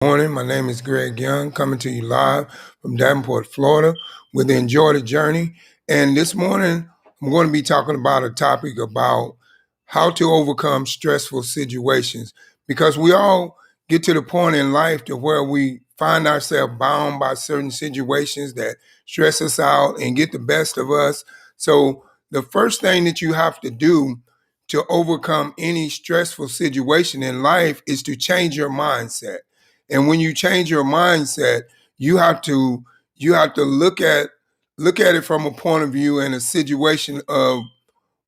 Morning. My name is Greg Young, coming to you live from Davenport, Florida, with Enjoy the Journey. And this morning, I'm going to be talking about a topic about how to overcome stressful situations, because we all get to the point in life to where we find ourselves bound by certain situations that stress us out and get the best of us. So the first thing that you have to do to overcome any stressful situation in life is to change your mindset. And when you change your mindset, you have to look at it from a point of view and a situation of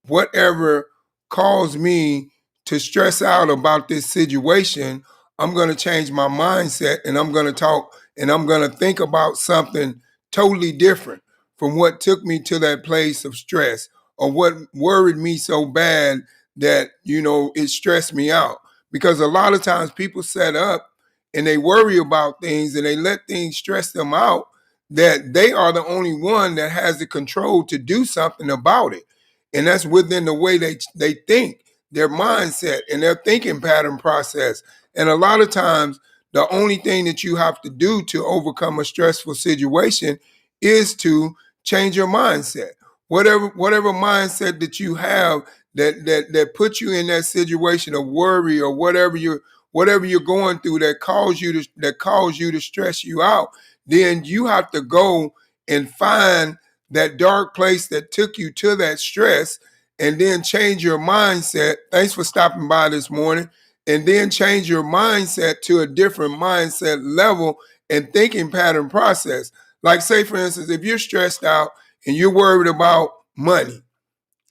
whatever caused me to stress out about this situation. I'm going to change my mindset, and I'm going to talk and I'm going to think about something totally different from what took me to that place of stress, or what worried me so bad that, it stressed me out. Because a lot of times people set up and they worry about things and they let things stress them out, that they are the only one that has the control to do something about it. And that's within the way they think, their mindset and their thinking pattern process. And a lot of times, the only thing that you have to do to overcome a stressful situation is to change your mindset. Whatever mindset that you have that puts you in that situation of worry, or whatever you're going through that cause you to stress you out, then you have to go and find that dark place that took you to that stress, and then change your mindset. Thanks for stopping by this morning. And then change your mindset to a different mindset level and thinking pattern process. Like, say, for instance, if you're stressed out and you're worried about money,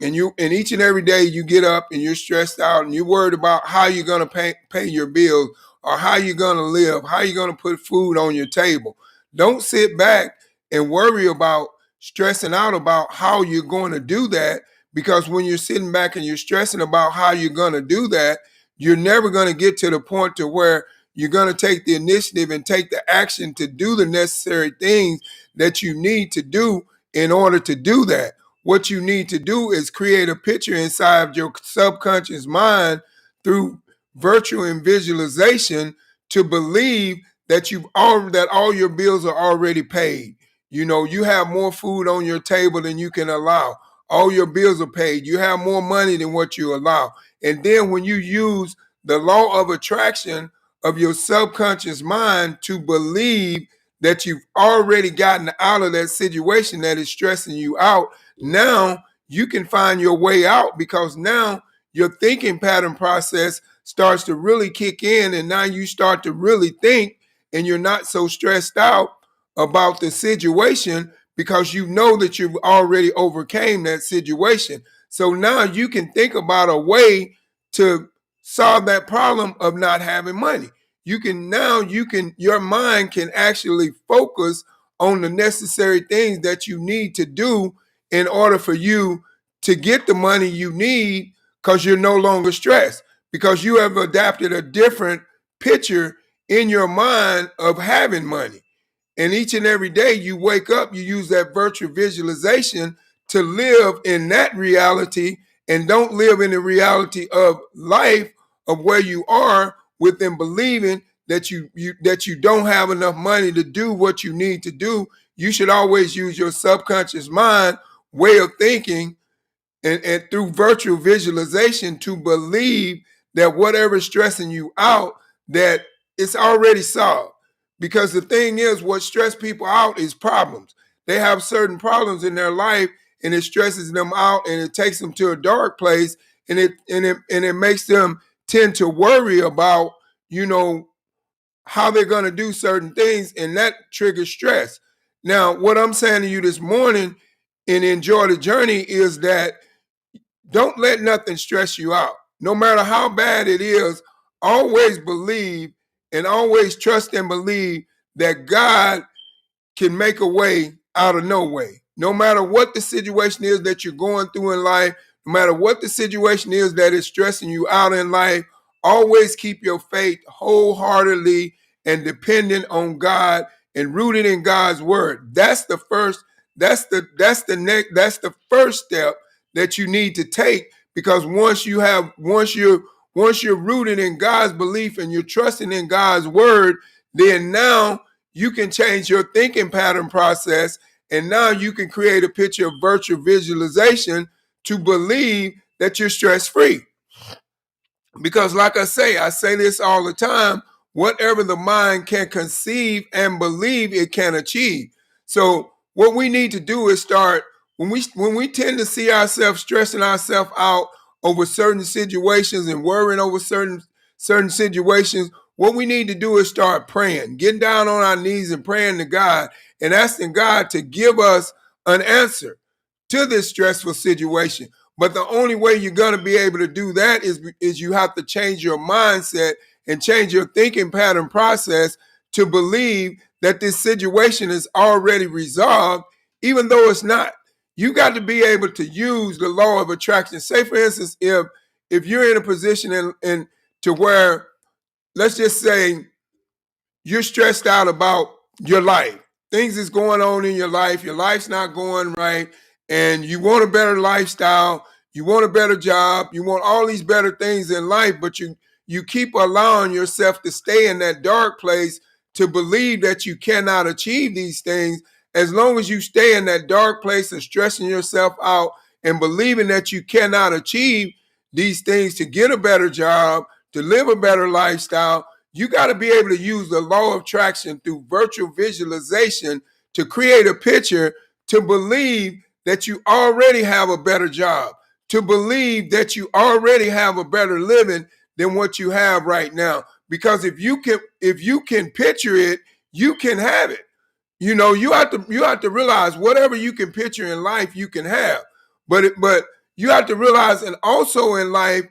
and each and every day you get up and you're stressed out and you're worried about how you're going to pay your bills, or how you're going to live, how you're going to put food on your table. Don't sit back and worry about stressing out about how you're going to do that, because when you're sitting back and you're stressing about how you're going to do that, you're never going to get to the point to where you're going to take the initiative and take the action to do the necessary things that you need to do in order to do that. What you need to do is create a picture inside of your subconscious mind through virtual and visualization, to believe that that all your bills are already paid. You have more food on your table than you can allow. All your bills are paid. You have more money than what you allow. And then when you use the law of attraction of your subconscious mind to believe that you've already gotten out of that situation that is stressing you out, now you can find your way out, because now your thinking pattern process starts to really kick in, and now you start to really think, and you're not so stressed out about the situation, because you know that you've already overcame that situation. So now you can think about a way to solve that problem of not having money. Your mind can actually focus on the necessary things that you need to do in order for you to get the money you need, because you're no longer stressed, because you have adapted a different picture in your mind of having money. And each and every day you wake up, you use that virtual visualization to live in that reality, and don't live in the reality of life, of where you are within believing that you don't have enough money to do what you need to do. You should always use your subconscious mind way of thinking, and through virtual visualization, to believe that whatever's stressing you out, that it's already solved. Because the thing is, what stress people out is problems. They have certain problems in their life, and it stresses them out, and it takes them to a dark place, and it makes them tend to worry about, how they're going to do certain things, and that triggers stress. Now, what I'm saying to you this morning and Enjoy the Journey is that don't let nothing stress you out. No matter how bad it is, always believe and always trust and believe that God can make a way out of no way. No matter what the situation is that you're going through in life, no matter what the situation is that is stressing you out in life, always keep your faith wholeheartedly and dependent on God and rooted in God's word. That's the first step that you need to take, because once you're rooted in God's belief and you're trusting in God's word, then now you can change your thinking pattern process, and now you can create a picture of virtual visualization to believe that you're stress-free. Because like I say this all the time, whatever the mind can conceive and believe, it can achieve. So what we need to do is start, when we tend to see ourselves stressing ourselves out over certain situations and worrying over certain situations, what we need to do is start praying, getting down on our knees and praying to God and asking God to give us an answer to this stressful situation. But the only way you're going to be able to do that is you have to change your mindset and change your thinking pattern process to believe that this situation is already resolved, even though it's not. You got to be able to use the law of attraction. Say, for instance, if you're in a position in to where, let's just say, you're stressed out about your life. Things is going on in your life. Your life's not going right, and you want a better lifestyle. You want a better job. You want all these better things in life, but you keep allowing yourself to stay in that dark place to believe that you cannot achieve these things. As long as you stay in that dark place and stressing yourself out and believing that you cannot achieve these things to get a better job, to live a better lifestyle, you got to be able to use the law of attraction through virtual visualization to create a picture to believe that you already have a better job, to believe that you already have a better living than what you have right now. Because if you can picture it, you can have it. You know, you have to realize whatever you can picture in life, you can have. But you have to realize, and also in life,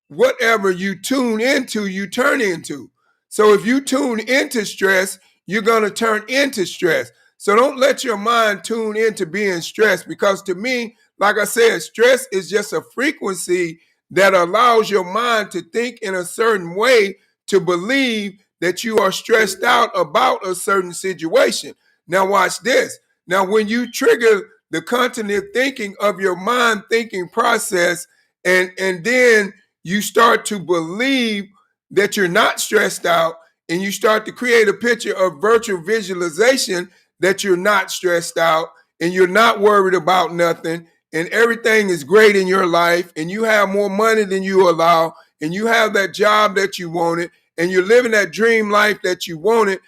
whatever you tune into, you turn into. So if you tune into stress, you're going to turn into stress. So don't let your mind tune into being stressed, because to me, like I said, stress is just a frequency that allows your mind to think in a certain way to believe that you are stressed out about a certain situation. Now watch this. Now when you trigger the cognitive thinking of your mind thinking process, and then you start to believe that you're not stressed out, and you start to create a picture of virtual visualization that you're not stressed out and you're not worried about nothing, and everything is great in your life, and you have more money than you allow, and you have that job that you wanted, and you're living that dream life that you wanted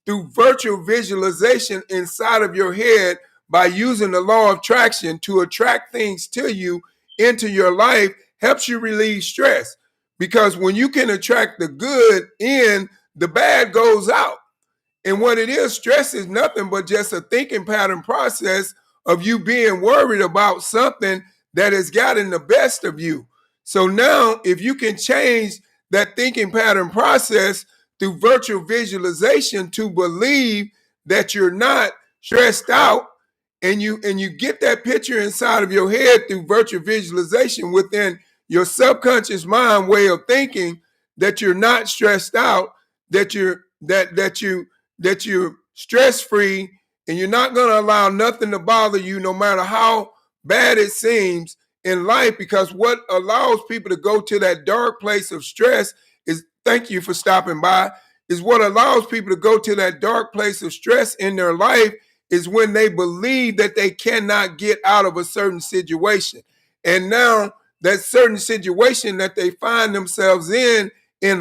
through virtual visualization inside of your head by using the law of attraction to attract things to you into your life, helps you relieve stress. Because when you can attract the good in, the bad goes out. And what it is, stress is nothing but just a thinking pattern process of you being worried about something that has gotten the best of you. So now, if you can change that thinking pattern process through virtual visualization to believe that you're not stressed out, and you get that picture inside of your head through virtual visualization within your subconscious mind way of thinking, that you're not stressed out, that you're stress free, and you're not going to allow nothing to bother you, no matter how bad it seems in life. Because what allows people to go to that dark place of stress is, thank you for stopping by, is what allows people to go to that dark place of stress in their life is when they believe that they cannot get out of a certain situation. And now that certain situation that they find themselves in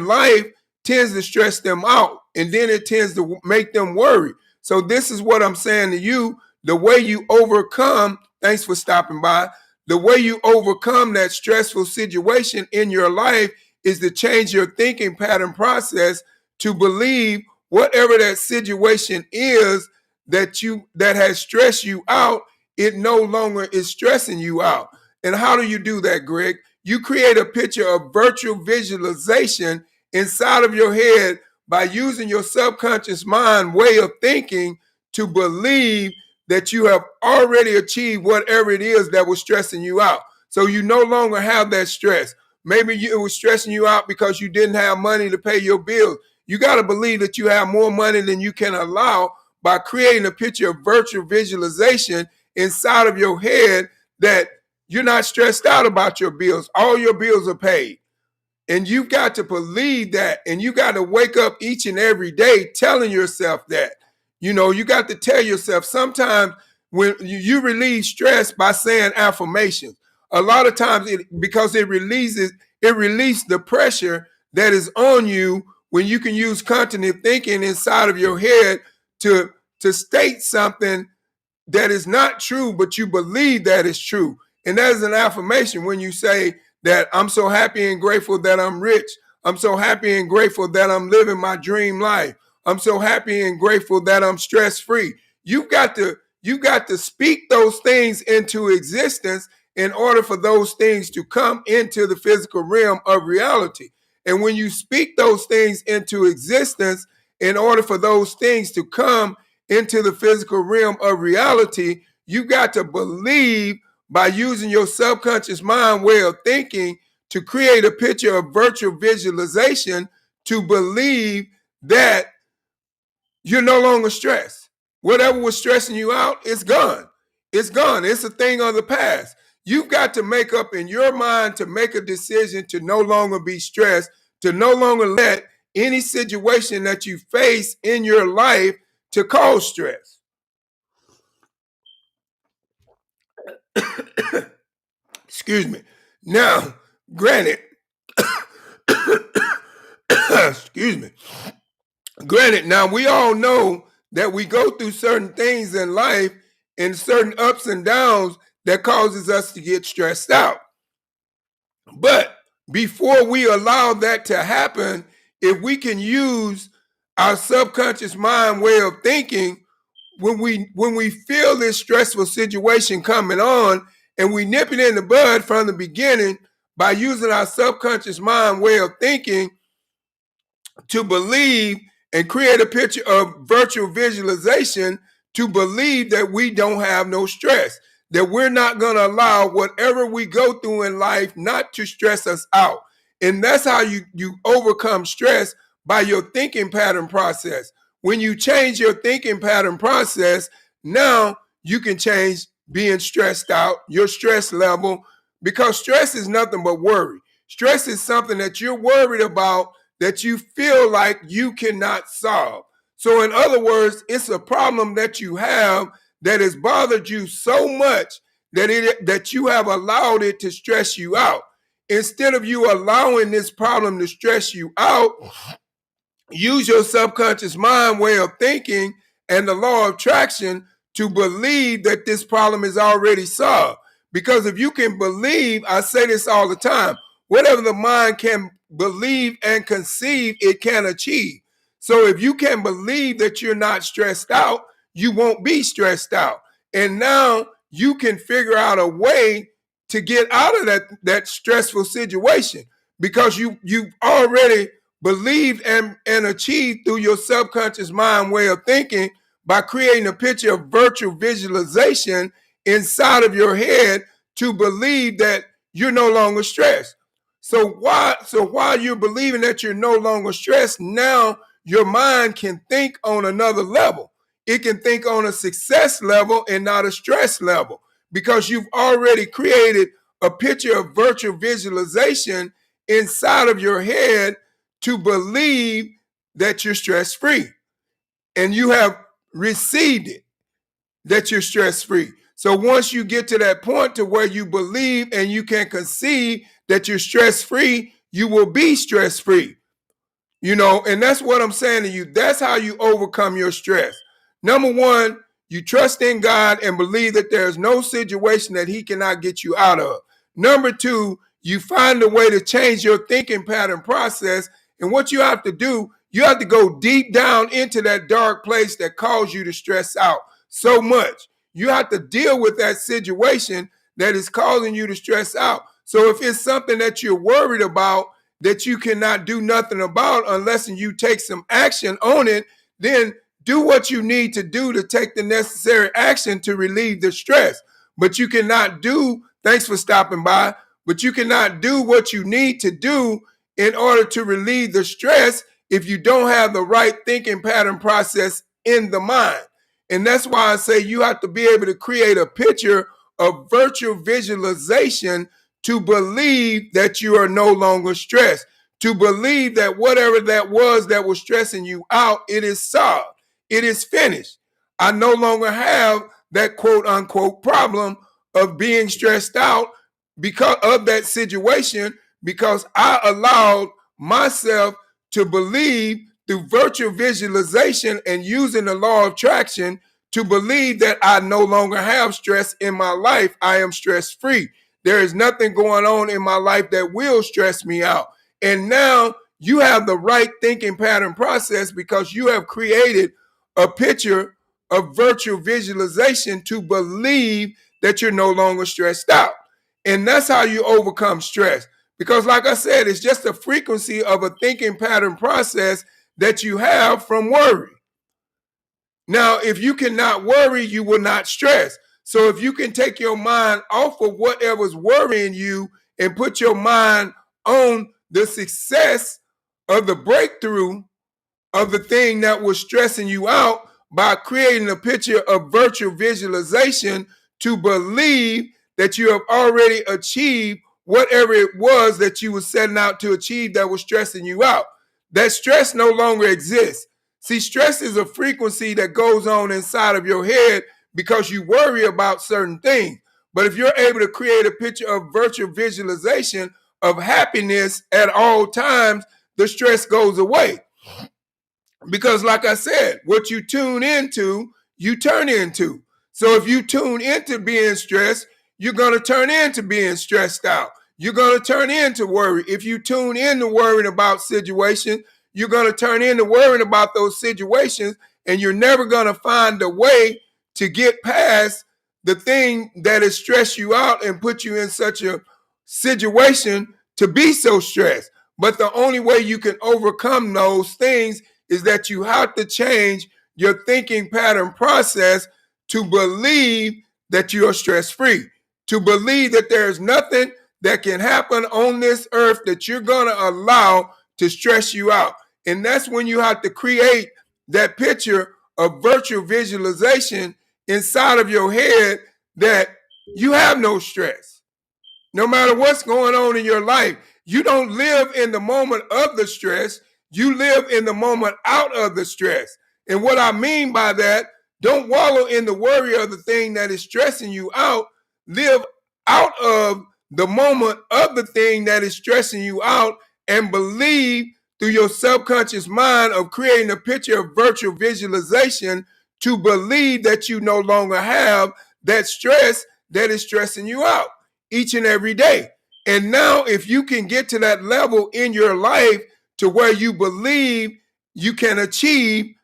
life tends to stress them out, and then it tends to make them worry. So this is what I'm saying to you. The way you overcome, thanks for stopping by, the way you overcome that stressful situation in your life is to change your thinking pattern process to believe whatever that situation is that has stressed you out, it no longer is stressing you out. And how do you do that, Greg? You create a picture of virtual visualization inside of your head by using your subconscious mind way of thinking to believe that you have already achieved whatever it is that was stressing you out. So you no longer have that stress. Maybe it was stressing you out because you didn't have money to pay your bills. You got to believe that you have more money than you can allow by creating a picture of virtual visualization inside of your head that you're not stressed out about your bills. All your bills are paid. And you've got to believe that. And you got to wake up each and every day telling yourself that. You know, you got to tell yourself sometimes when you relieve stress by saying affirmations. A lot of times because it releases the pressure that is on you when you can use cognitive thinking inside of your head to state something that is not true, but you believe that is true. And that is an affirmation when you say that I'm so happy and grateful that I'm rich. I'm so happy and grateful that I'm living my dream life. I'm so happy and grateful that I'm stress free. You got to speak those things into existence in order for those things to come into the physical realm of reality. And when you speak those things into existence, in order for those things to come into the physical realm of reality, you got to believe by using your subconscious mind way of thinking to create a picture of virtual visualization to believe that you're no longer stressed. Whatever was stressing you out, it's gone. It's gone. It's a thing of the past. You've got to make up in your mind to make a decision to no longer be stressed, to no longer let any situation that you face in your life to cause stress. Excuse me. Now, granted, excuse me. Granted, now we all know that we go through certain things in life and certain ups and downs that causes us to get stressed out. But before we allow that to happen, if we can use our subconscious mind way of thinking, when we feel this stressful situation coming on, and we nip it in the bud from the beginning by using our subconscious mind way of thinking to believe and create a picture of virtual visualization to believe that we don't have no stress, that we're not going to allow whatever we go through in life not to stress us out. And that's how you overcome stress, by your thinking pattern process. When you change your thinking pattern process, now you can change being stressed out, your stress level, because stress is nothing but worry. Stress is something that you're worried about that you feel like you cannot solve. So in other words, it's a problem that you have that has bothered you so much that you have allowed it to stress you out. Instead of you allowing this problem to stress you out, use your subconscious mind way of thinking and the law of attraction to believe that this problem is already solved. Because if you can believe, I say this all the time, whatever the mind can believe and conceive, it can achieve. So if you can believe that you're not stressed out, you won't be stressed out. And now you can figure out a way to get out of that stressful situation, because you've already believed and achieved through your subconscious mind way of thinking by creating a picture of virtual visualization inside of your head to believe that you're no longer stressed. So while you're believing that you're no longer stressed, now your mind can think on another level. It can think on a success level and not a stress level, because you've already created a picture of virtual visualization inside of your head to believe that you're stress free. And you have received it, that you're stress free. So once you get to that point to where you believe and you can conceive that you're stress free, you will be stress free. You know, and that's what I'm saying to you. That's how you overcome your stress. Number one, you trust in God and believe that there's no situation that He cannot get you out of. Number two, you find a way to change your thinking pattern process. And what you have to do, you have to go deep down into that dark place that caused you to stress out so much. You have to deal with that situation that is causing you to stress out. So if it's something that you're worried about that you cannot do nothing about unless you take some action on it, then do what you need to do to take the necessary action to relieve the stress. But you cannot do, thanks for stopping by, but you cannot do what you need to do in order to relieve the stress if you don't have the right thinking pattern process in the mind. And that's why I say you have to be able to create a picture of virtual visualization to believe that you are no longer stressed. to believe that whatever that was stressing you out, it is solved. It is finished. I no longer have that quote unquote problem of being stressed out because of that situation, because I allowed myself to believe through virtual visualization and using the law of attraction to believe that I no longer have stress in my life. I am stress free. There is nothing going on in my life that will stress me out. And now you have the right thinking pattern process because you have created a picture of virtual visualization to believe that you're no longer stressed out. And that's how you overcome stress. Because like I said, it's just a frequency of a thinking pattern process that you have from worry. Now, if you cannot worry, you will not stress. So if you can take your mind off of whatever's worrying you and put your mind on the success of the breakthrough of the thing that was stressing you out by creating a picture of virtual visualization to believe that you have already achieved whatever it was that you were setting out to achieve that was stressing you out. That stress no longer exists. See, stress is a frequency that goes on inside of your head because you worry about certain things. But if you're able to create a picture of virtual visualization of happiness at all times, the stress goes away. Because like I said, what you tune into, you turn into. So if you tune into being stressed, you're going to turn into being stressed out. You're going to turn into worry. If you tune into worrying about situations, you're going to turn into worrying about those situations, and you're never going to find a way to get past the thing that has stressed you out and put you in such a situation to be so stressed. But the only way you can overcome those things is that you have to change your thinking pattern process to believe that you are stress-free, to believe that there's nothing that can happen on this earth that you're going to allow to stress you out. And that's when you have to create that picture of virtual visualization inside of your head that you have no stress. No matter what's going on in your life, you don't live in the moment of the stress. You live in the moment out of the stress. And what I mean by that, don't wallow in the worry of the thing that is stressing you out. Live out of the moment of the thing that is stressing you out and believe through your subconscious mind of creating a picture of virtual visualization to believe that you no longer have that stress that is stressing you out each and every day. And now if you can get to that level in your life to where you believe you can achieve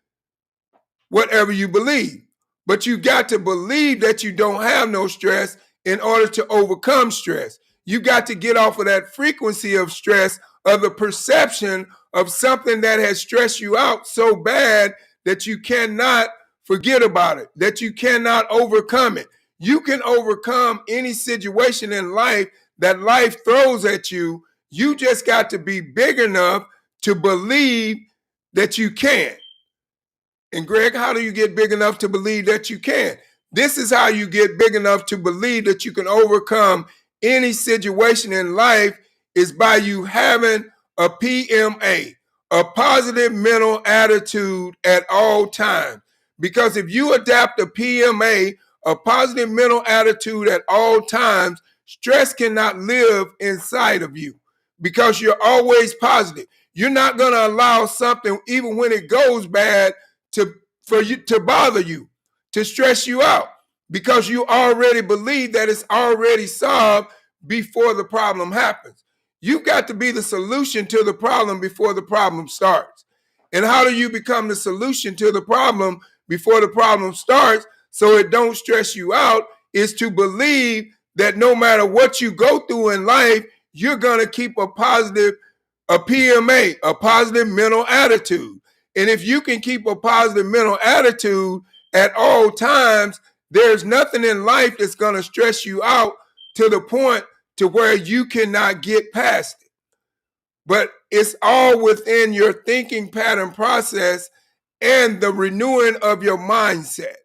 whatever you believe. But you got to believe that you don't have no stress in order to overcome stress. You got to get off of that frequency of stress, of the perception of something that has stressed you out so bad that you cannot forget about it, that you cannot overcome it. You can overcome any situation in life that life throws at you. You just got to be big enough to believe that you can. And Greg, how do you get big enough to believe that you can? This is how you get big enough to believe that you can overcome any situation in life is by you having a PMA, a positive mental attitude at all times. Because if you adapt a PMA, a positive mental attitude at all times, stress cannot live inside of you because you're always positive. You're not going to allow something, even when it goes bad, for you to bother you, to stress you out, because you already believe that it's already solved before the problem happens. You've got to be the solution to the problem before the problem starts. And how do you become the solution to the problem before the problem starts so it don't stress you out? Is to believe that no matter what you go through in life, you're going to keep a PMA, a positive mental attitude. And if you can keep a positive mental attitude at all times, there's nothing in life that's going to stress you out to the point to where you cannot get past it. But it's all within your thinking pattern process and the renewing of your mindset.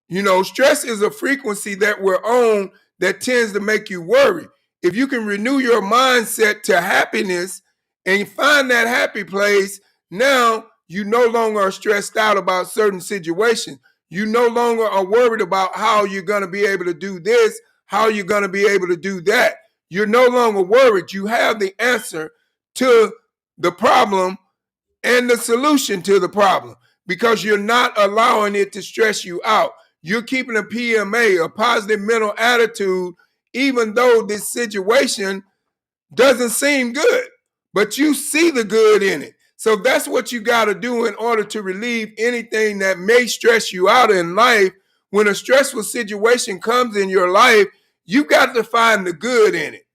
You know, stress is a frequency that we're on that tends to make you worry. If you can renew your mindset to happiness and you find that happy place, now you no longer are stressed out about certain situations. You no longer are worried about how you're going to be able to do this, how you're going to be able to do that. You're no longer worried. You have the answer to the problem and the solution to the problem because you're not allowing it to stress you out. You're keeping a PMA, a positive mental attitude, even though this situation doesn't seem good, but you see the good in it. So that's what you got to do in order to relieve anything that may stress you out in life. When a stressful situation comes in your life, you got to find the good in it.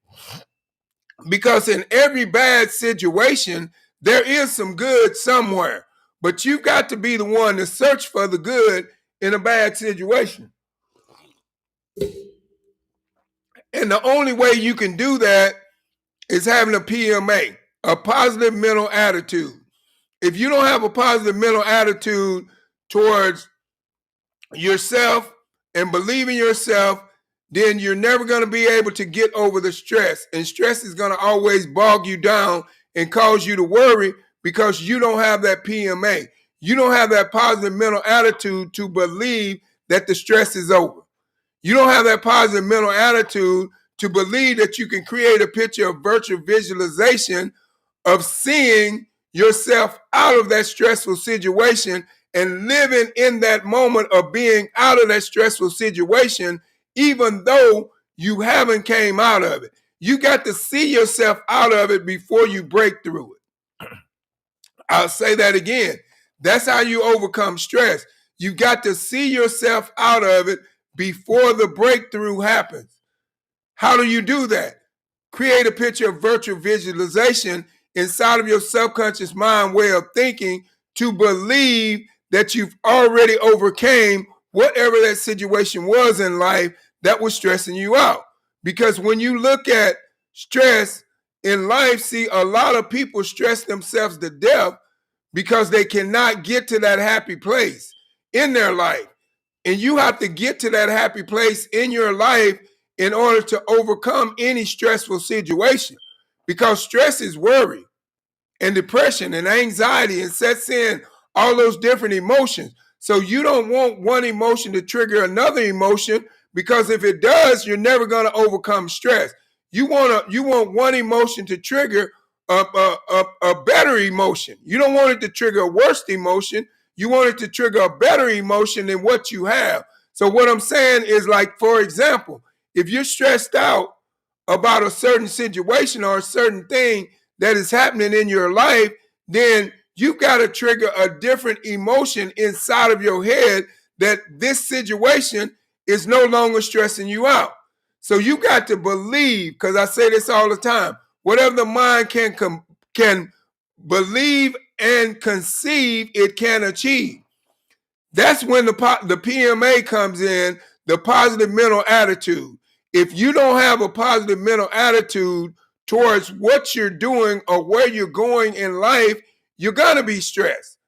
Because in every bad situation, there is some good somewhere. But you've got to be the one to search for the good in a bad situation. And the only way you can do that is having a PMA, a positive mental attitude. If you don't have a positive mental attitude towards yourself and believe in yourself, then you're never going to be able to get over the stress. And stress is going to always bog you down and cause you to worry because you don't have that PMA. You don't have that positive mental attitude to believe that the stress is over. You don't have that positive mental attitude to believe that you can create a picture of virtual visualization of seeing yourself out of that stressful situation and living in that moment of being out of that stressful situation, even though you haven't came out of it. You got to see yourself out of it before you break through it. I'll say that again. That's how you overcome stress. You got to see yourself out of it before the breakthrough happens. How do you do that? Create a picture of virtual visualization inside of your subconscious mind way of thinking to believe that you've already overcame whatever that situation was in life that was stressing you out. Because when you look at stress in life, see, a lot of people stress themselves to death because they cannot get to that happy place in their life. And you have to get to that happy place in your life in order to overcome any stressful situation. Because stress is worry and depression and anxiety and sets in all those different emotions. So you don't want one emotion to trigger another emotion, because if it does, you're never going to overcome stress. You want one emotion to trigger a better emotion. You don't want it to trigger a worse emotion. You want it to trigger a better emotion than what you have. So what I'm saying is, like, for example, if you're stressed out about a certain situation or a certain thing that is happening in your life, then you got to trigger a different emotion inside of your head that this situation is no longer stressing you out. So you got to believe, because I say this all the time, whatever the mind can believe and conceive, it can achieve. That's when the PMA comes in, the positive mental attitude. If you don't have a positive mental attitude towards what you're doing or where you're going in life, you're going to be stressed.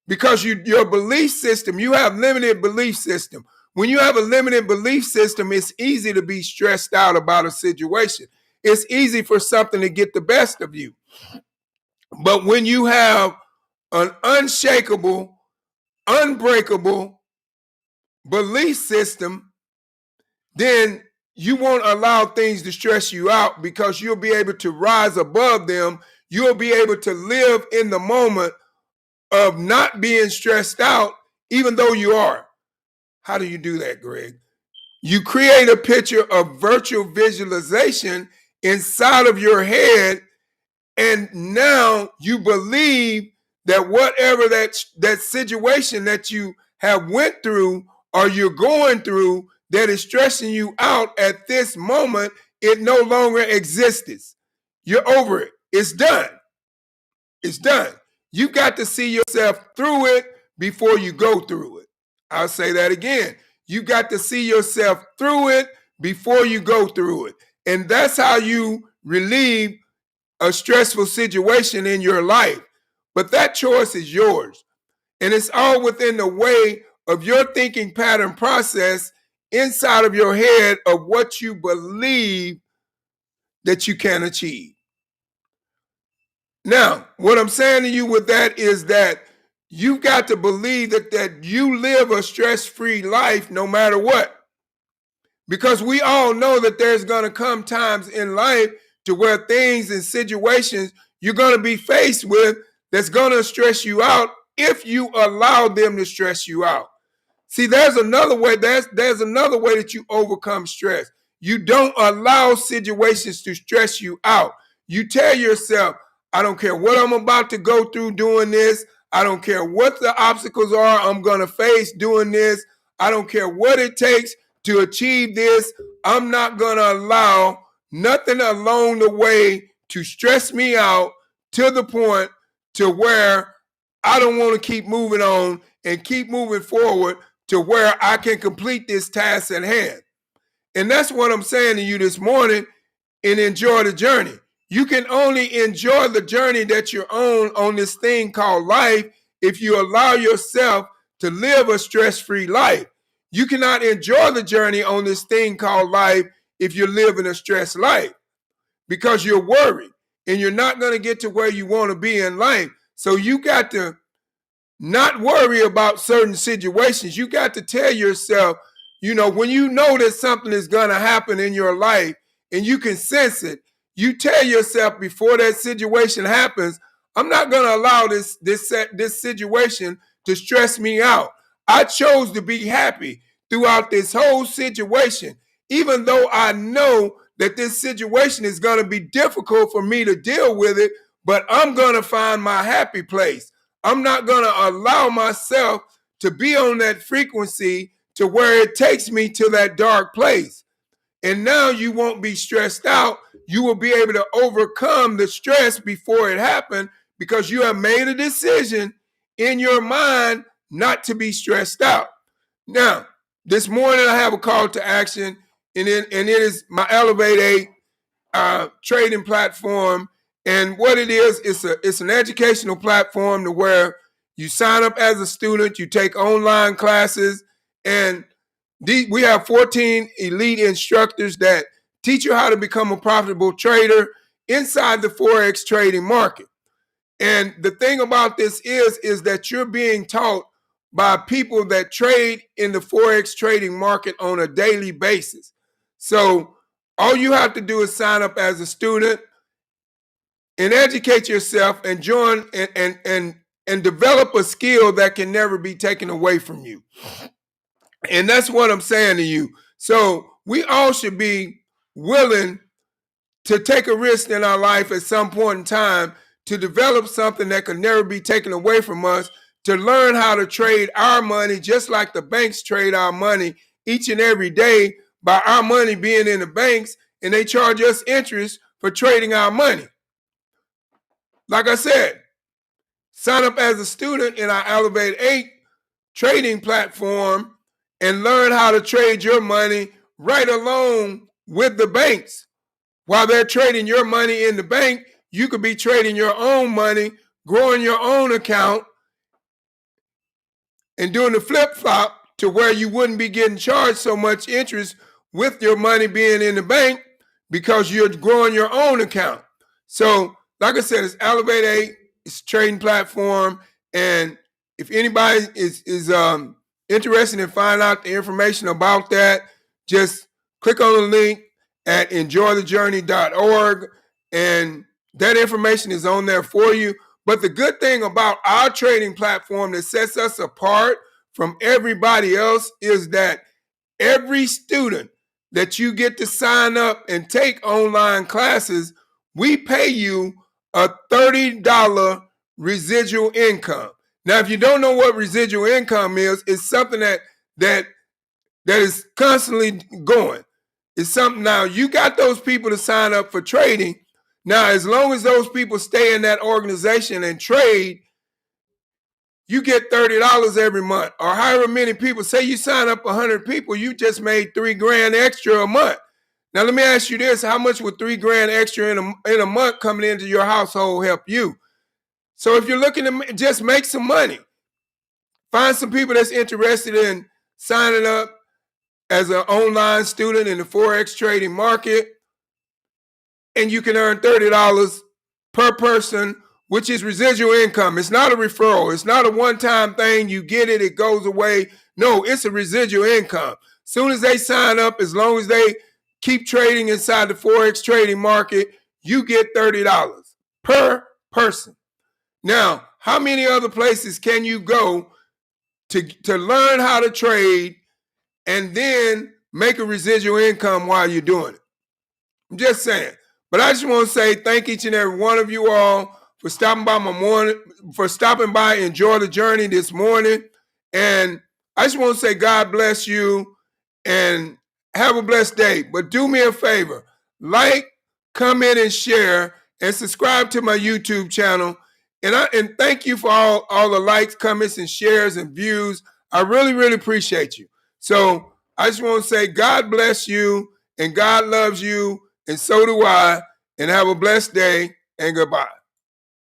Because your belief system, you have limited belief system. When you have a limited belief system, it's easy to be stressed out about a situation. It's easy for something to get the best of you. But when you have an unshakable, unbreakable belief system, then you won't allow things to stress you out, because you'll be able to rise above them. You'll be able to live in the moment of not being stressed out, even though you are. How do you do that, Greg? You create a picture of virtual visualization inside of your head, and now you believe that whatever that situation that you have went through or you're going through that is stressing you out at this moment, it no longer exists. You're over it. It's done. It's done. You got to see yourself through it before you go through it. I'll say that again. You got to see yourself through it before you go through it. And that's how you relieve a stressful situation in your life. But that choice is yours. And it's all within the way of your thinking pattern process inside of your head of what you believe that you can achieve. Now, what I'm saying to you with that is that you've got to believe that you live a stress-free life no matter what. Because we all know that there's going to come times in life to where things and situations you're going to be faced with that's going to stress you out if you allow them to stress you out. See, there's another way. There's another way that you overcome stress. You don't allow situations to stress you out. You tell yourself, I don't care what I'm about to go through doing this. I don't care what the obstacles are I'm going to face doing this. I don't care what it takes to achieve this. I'm not going to allow nothing along the way to stress me out to the point to where I don't want to keep moving on and keep moving forward to where I can complete this task at hand. And that's what I'm saying to you this morning, and enjoy the journey. You can only enjoy the journey that you're on this thing called life if you allow yourself to live a stress-free life. You cannot enjoy the journey on this thing called life if you're living a stressed life, because you're worried and you're not going to get to where you want to be in life. So you got to not worry about certain situations. You got to tell yourself, when you know that something is going to happen in your life and you can sense it, you tell yourself before that situation happens, I'm not going to allow this situation to stress me out. I chose to be happy throughout this whole situation, even though I know that this situation is going to be difficult for me to deal with it, but I'm going to find my happy place. I'm not going to allow myself to be on that frequency to where it takes me to that dark place. And now you won't be stressed out. You will be able to overcome the stress before it happened because you have made a decision in your mind not to be stressed out. Now, this morning I have a call to action, and it is my Elevate 8 trading platform. And what it is, it's an educational platform to where you sign up as a student, you take online classes, and we have 14 elite instructors that teach you how to become a profitable trader inside the Forex trading market. And the thing about this is that you're being taught by people that trade in the Forex trading market on a daily basis. So all you have to do is sign up as a student and educate yourself and join and develop a skill that can never be taken away from you. And that's what I'm saying to you. So we all should be willing to take a risk in our life at some point in time to develop something that can never be taken away from us, to learn how to trade our money just like the banks trade our money each and every day, by our money being in the banks, and they charge us interest for trading our money. Like I said, sign up as a student in our Elevate 8 trading platform and learn how to trade your money right along with the banks. While they're trading your money in the bank, you could be trading your own money, growing your own account, and doing the flip-flop to where you wouldn't be getting charged so much interest with your money being in the bank because you're growing your own account. So, like I said, it's Elevate 8, it's a trading platform, and if anybody is interested in finding out the information about that, just click on the link at enjoythejourney.org, and that information is on there for you. But the good thing about our trading platform that sets us apart from everybody else is that every student that you get to sign up and take online classes, we pay you a $30 residual income. Now, if you don't know what residual income is, it's something that is constantly going. It's something, now you got those people to sign up for trading. Now, as long as those people stay in that organization and trade, you get $30 every month, or however many people. Say you sign up 100 people, you just made $3,000 extra a month. Now, let me ask you this: how much would $3,000 extra in a month coming into your household help you? So, if you're looking to just make some money, find some people that's interested in signing up as an online student in the Forex trading market, and you can earn $30 per person which is residual income. It's not a referral. It's not a one-time thing. You get it, it goes away. No, it's a residual income. Soon as they sign up, as long as they keep trading inside the Forex trading market, you get $30 per person. Now, how many other places can you go to learn how to trade and then make a residual income while you're doing it? I'm just saying. But I just want to say thank each and every one of you all for stopping by, enjoy the journey this morning. And I just want to say God bless you and have a blessed day. But do me a favor, like, comment, and share, and subscribe to my YouTube channel. And thank you for all the likes, comments, and shares and views. I really, really appreciate you. So I just want to say God bless you and God loves you, and so do I, and have a blessed day and goodbye.